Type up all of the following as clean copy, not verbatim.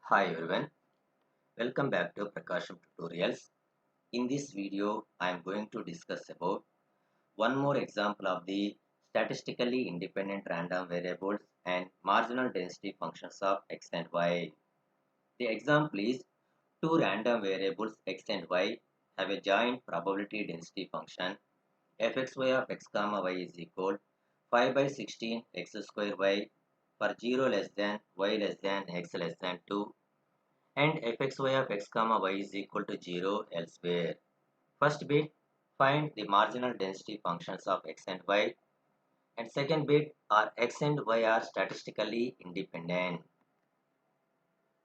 Hi everyone, welcome back to PRAKASAM tutorials. In this video, I am going to discuss about one more example of the statistically independent random variables and marginal density functions of x and y. The example is two random variables x and y have a joint probability density function fxy of x comma y is equal 5 by 16 x square y for 0 less than y less than x less than 2 and fxy of x comma y is equal to 0 elsewhere. First bit, find the marginal density functions of x and y, and second bit are x and y are statistically independent.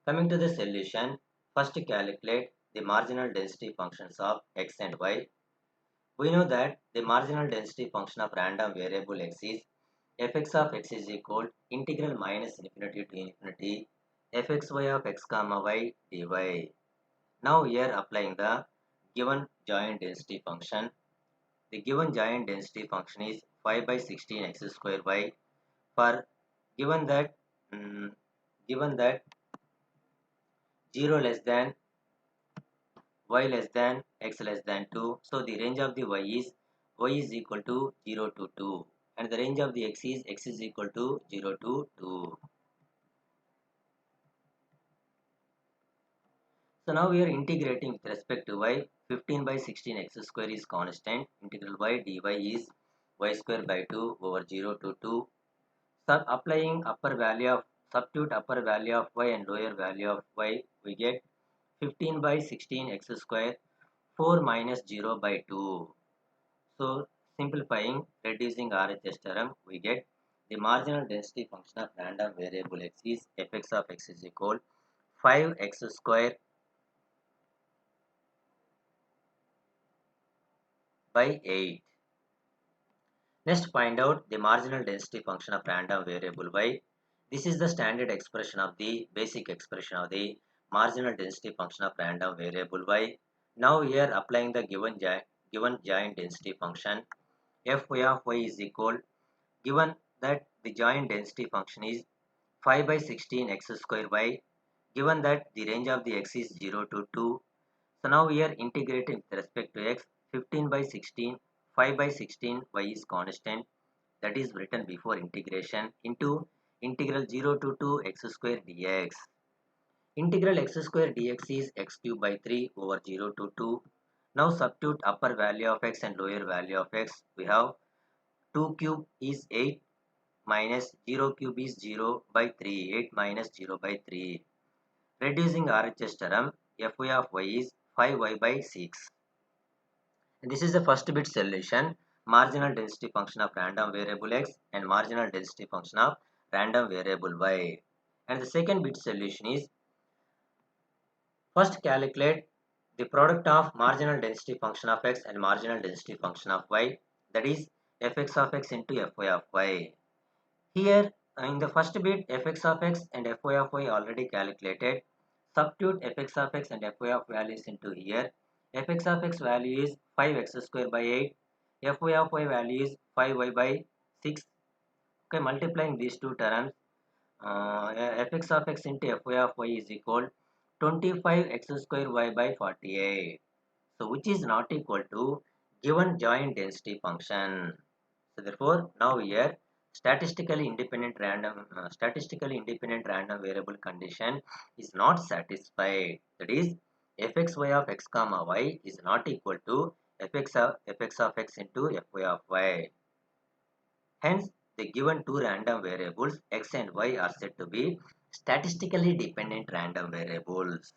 Coming to the solution, first calculate the marginal density functions of x and y. We know that the marginal density function of random variable x is fx of x is equal integral minus infinity to infinity fxy of x comma y dy. Now here applying the given joint density function. The given giant density function is 5 by 16 x square y for given that mm, given that 0 less than y less than x less than 2. So the range of the y is equal to 0 to 2 and the range of the x is equal to 0 to 2. So now we are integrating with respect to y. 15 by 16 x square is constant. Integral y dy is y square by 2 over 0 to 2. Applying upper value of substitute upper value of y and lower value of y, we get 15 by 16 x square 4 minus 0 by 2. So simplifying, reducing RHS term, we get the marginal density function of random variable x is fx of x is equal 5x square by 8. Next, find out the marginal density function of random variable y. This is the standard expression of the basic expression of the marginal density function of random variable y. Now here applying the given giant density function fy of y is equal, given that the giant density function is 5 by 16 x square y, given that the range of the x is 0 to 2. So now we are integrating with respect to x. 15 by 16, 5 by 16 y is constant, that is written before integration, into integral 0 to 2 x square dx. Integral x square dx is x cube by 3 over 0 to 2. Now substitute upper value of x and lower value of x. We have 2 cube is 8 minus 0 cube is 0 by 3. 8 minus 0 by 3. Reducing RHS term, fy of y is 5y by 6. And this is the first bit solution, marginal density function of random variable x and marginal density function of random variable y. And the second bit solution is, first calculate the product of marginal density function of x and marginal density function of y, that is fx of x into fy of y. Here in the first bit fx of x and fy of y already calculated. Substitute fx of x and fy of values into here. Fx of x value is 5x square by 8. Fy of y value is 5y by 6. Okay, multiplying these two terms, fx of x into fy of y is equal 25x square y by 48. So which is not equal to given joint density function. So therefore now here statistically independent random variable condition is not satisfied. That is fxy of x comma y is not equal to fx of x into fy of y. Hence the given two random variables x and y are said to be statistically dependent random variables.